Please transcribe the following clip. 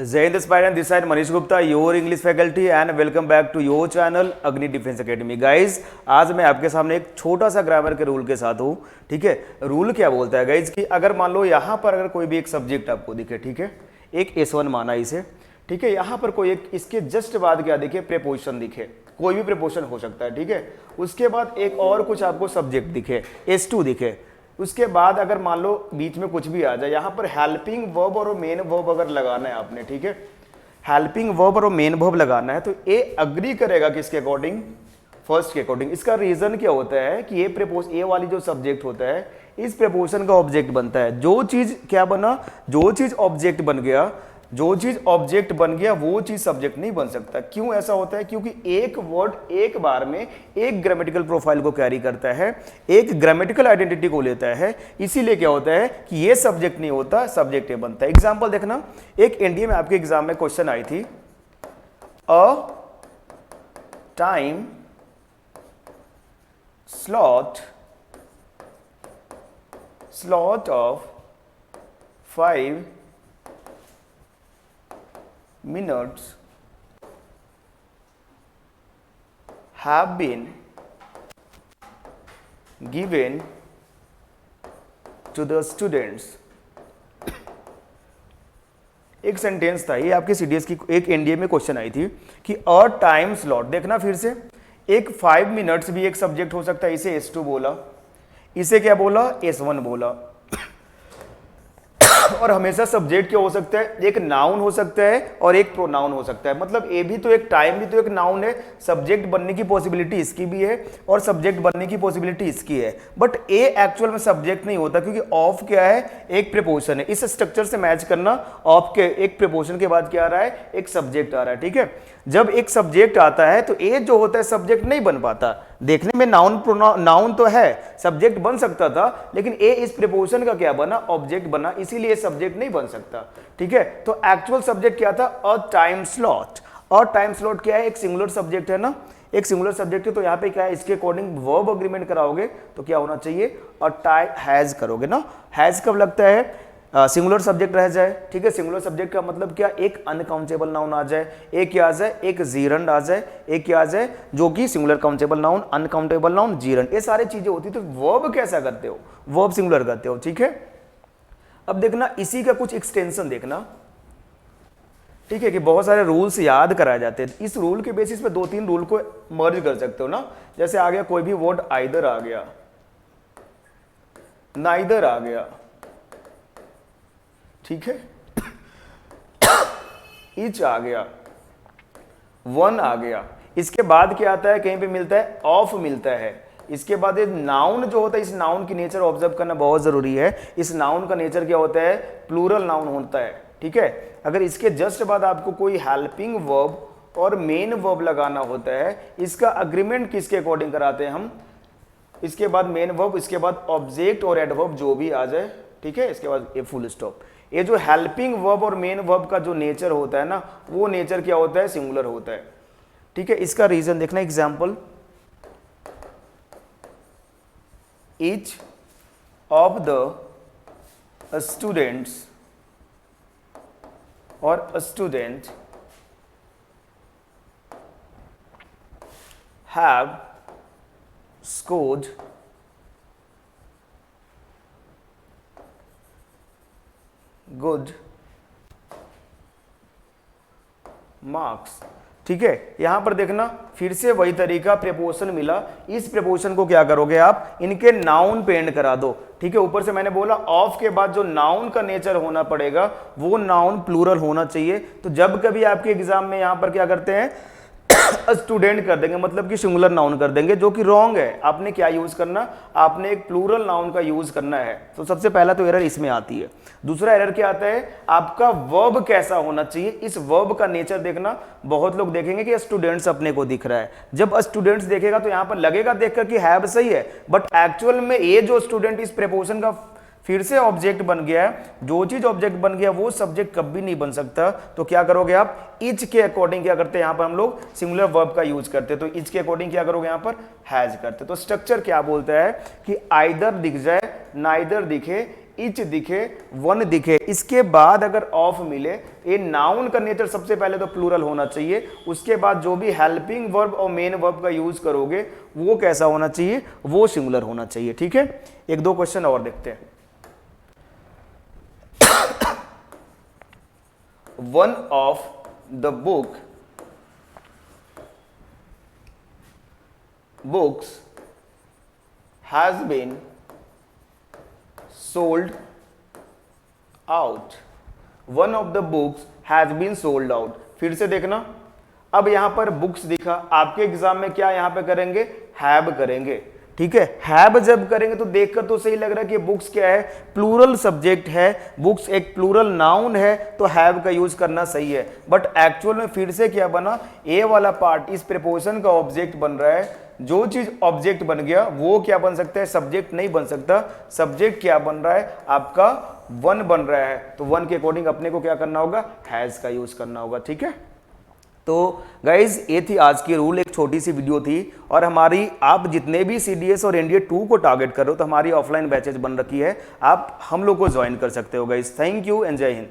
जय Hind aspirant, this side Manish Gupta, your English faculty and welcome back to your channel Agni defence academy. Guys आज मैं आपके सामने एक छोटा सा ग्रामर के रूल के साथ हूँ। ठीक है, रूल क्या बोलता है गाइज कि अगर मान लो यहाँ पर अगर कोई भी एक सब्जेक्ट आपको दिखे, ठीक है, एक S1 माना इसे, ठीक है, यहाँ पर कोई एक इसके जस्ट बाद क्या दिखे, प्रेपोजिशन दिखे, कोई भी प्रेपोजिशन हो सकता है, ठीक है। उसके बाद एक और कुछ आपको सब्जेक्ट दिखे, S2 दिखे, उसके बाद अगर मान लो बीच में कुछ भी आ जाए, यहाँ पर हेल्पिंग वर्ब और मेन वर्ब अगर लगाना है आपने, ठीक है, हेल्पिंग वर्ब और मेन वर्ब लगाना है तो ए अग्री करेगा किसके अकॉर्डिंग, फर्स्ट के अकॉर्डिंग। इसका रीजन क्या होता है कि ए वाली जो सब्जेक्ट होता है इस प्रेपोजिशन का ऑब्जेक्ट बनता है। जो चीज क्या बना, जो चीज ऑब्जेक्ट बन गया, जो चीज ऑब्जेक्ट बन गया वो चीज सब्जेक्ट नहीं बन सकता। क्यों ऐसा होता है? क्योंकि एक वर्ड एक बार में एक ग्रामेटिकल प्रोफाइल को कैरी करता है, एक ग्रामेटिकल आइडेंटिटी को लेता है, इसीलिए क्या होता है कि ये सब्जेक्ट नहीं होता, सब्जेक्ट बनता है। एग्जांपल देखना, एक एनडीए में आपके एग्जाम में क्वेश्चन आई थी, a time slot of 5 minutes have been given to the students। एक सेंटेंस था ये, आपके सीडीएस की एक एनडीए में क्वेश्चन आई थी कि अ टाइम स्लॉट, देखना फिर से, एक 5 मिनट्स भी एक सब्जेक्ट हो सकता है, इसे S2 बोला, इसे क्या बोला, S1 बोला। और हमेशा सब्जेक्ट क्या हो सकता है, एक नाउन हो सकता है और एक प्रोनाउन हो सकता है। मतलब ए भी तो एक, टाइम भी तो एक नाउन है, सब्जेक्ट बनने की पॉसिबिलिटी इसकी भी है और सब्जेक्ट बनने की पॉसिबिलिटी इसकी है, बट ए एक्चुअल में सब्जेक्ट नहीं होता क्योंकि ऑफ क्या है, एक प्रीपोजिशन है। इस स्ट्रक्चर से मैच करना, ऑफ के एक प्रीपोजिशन के बाद क्या आ रहा है, एक सब्जेक्ट आ रहा है। ठीक है, जब एक सब्जेक्ट आता है तो ए जो होता है सब्जेक्ट नहीं बन पाता। देखने में नाउन तो है, सब्जेक्ट बन सकता था, लेकिन ए इस प्रीपोजिशन का क्या बना, ऑब्जेक्ट बना, इसीलिए सब्जेक्ट नहीं बन सकता। ठीक है, तो एक्चुअल सब्जेक्ट क्या था, a time slot. A time slot क्या है, एक सिंगुलर सब्जेक्ट है ना, एक सिंगुलर सब्जेक्ट है, तो यहाँ पे क्या है, इसके अकॉर्डिंग वर्ब अग्रीमेंट कराओगे तो क्या होना चाहिए, अ टाइम हैज करोगे ना। हैज कब लगता है, सिंगुलर सब्जेक्ट रह जाए। ठीक है, सिंगुलर सब्जेक्ट का मतलब क्या, एक अनकाउंटेबल नाउन आ जाए, एक क्या आ जाए, एक जीरंड आ जाए, एक क्या आ जाए जो कि singular countable noun, uncountable noun, gerund, ये सारी चीजें होती। तो वर्ब कैसा करते हो, वर्ब सिंगुलर करते हो। ठीक है, अब देखना इसी का कुछ एक्सटेंशन देखना। ठीक है, कि बहुत सारे रूल्स याद कराए जाते हैं, इस रूल के बेसिस पे 2-3 रूल को मर्ज कर सकते हो ना। जैसे आ गया कोई भी वर्ड, आइदर आ गया, नाइदर आ गया, ठीक है, इच आ गया, वन आ गया। इसके बाद क्या आता है, कहीं पे मिलता है, ऑफ मिलता है। इसके बाद ये नाउन जो होता है, इस नाउन की नेचर ऑब्जर्व करना बहुत जरूरी है। इस नाउन का नेचर क्या होता है, प्लूरल नाउन होता है। ठीक है, अगर इसके जस्ट बाद आपको कोई हेल्पिंग वर्ब और मेन वर्ब लगाना होता है, इसका अग्रीमेंट किसके अकॉर्डिंग कराते हैं हम, इसके बाद मेन वर्ब, इसके बाद ऑब्जेक्ट और एडवर्ब जो भी आ जाए। ठीक है, इसके बाद ये फुल स्टॉप। ये जो हेल्पिंग वर्ब और मेन वर्ब का जो नेचर होता है ना, वो नेचर क्या होता है, सिंगुलर होता है। ठीक है, इसका रीजन देखना, example, each of the students और student have scored good marks. ठीक है, यहां पर देखना फिर से वही तरीका, प्रेपोजिशन मिला, इस प्रेपोजिशन को क्या करोगे आप, इनके नाउन पे एंड करा दो। ठीक है, ऊपर से मैंने बोला ऑफ के बाद जो नाउन का नेचर होना पड़ेगा वो नाउन प्लूरल होना चाहिए। तो जब कभी आपके एग्जाम में यहां पर क्या करते हैं, स्टूडेंट कर देंगे, मतलब कि सिंगुलर नाउन कर देंगे, जो कि रॉन्ग है। आपने क्या यूज करना, आपने एक प्लूरल नाउन का यूज करना है। तो सबसे पहला तो एरर इसमें आती है। दूसरा एरर क्या आता है, आपका वर्ब कैसा होना चाहिए, इस वर्ब का नेचर देखना। बहुत लोग देखेंगे कि स्टूडेंट्स अपने को दिख रहा है, जब स्टूडेंट्स देखेगा तो यहां पर लगेगा देखकर कि हैव सही है, बट एक्चुअल में ये जो स्टूडेंट इस प्रीपोजिशन का फिर से ऑब्जेक्ट बन गया है, जो चीज ऑब्जेक्ट बन गया वो सब्जेक्ट कभी नहीं बन सकता। तो क्या करोगे आप, इच के अकॉर्डिंग क्या करते हैं, यहां पर हम लोग सिंगुलर वर्ब का यूज करते हैं, तो इच के अकॉर्डिंग क्या करोगे, यहां पर हैज करते। तो स्ट्रक्चर क्या बोलता है कि आइदर दिख जाए, नाइदर दिखे, इच दिखे, वन दिखे, इसके बाद अगर ऑफ मिले, ये नाउन का नेचर सबसे पहले तो प्लूरल होना चाहिए, उसके बाद जो भी हेल्पिंग वर्ब और मेन वर्ब का यूज करोगे वो कैसा होना चाहिए, वो सिंगुलर होना चाहिए। ठीक है, एक दो क्वेश्चन और देखते हैं। One of the books has been sold out. One of the books has been sold out. फिर से देखना, अब यहां पर बुक्स दिखा, आपके एग्जाम में क्या यहां पे करेंगे, हैव करेंगे। ठीक है, हैव जब करेंगे तो देखकर तो सही लग रहा है कि बुक्स क्या है, प्लूरल सब्जेक्ट है, बुक्स एक प्लूरल नाउन है, तो हैव का यूज करना सही है। बट एक्चुअल में फिर से क्या बना, ए वाला पार्ट इस प्रीपोजिशन का ऑब्जेक्ट बन रहा है। जो चीज ऑब्जेक्ट बन गया वो क्या बन सकता है, सब्जेक्ट नहीं बन सकता। सब्जेक्ट क्या बन रहा है, आपका वन बन रहा है, तो वन के अकॉर्डिंग अपने को क्या करना होगा, हैज का यूज करना होगा। ठीक है, तो गाइज ये थी आज की रूल, एक छोटी सी वीडियो थी। और हमारी, आप जितने भी CDS और NDA 2 को टारगेट कर रहे हो तो हमारी ऑफलाइन बैचेज बन रखी है, आप हम लोग को ज्वाइन कर सकते हो गाइज। थैंक यू एंड जय हिंद।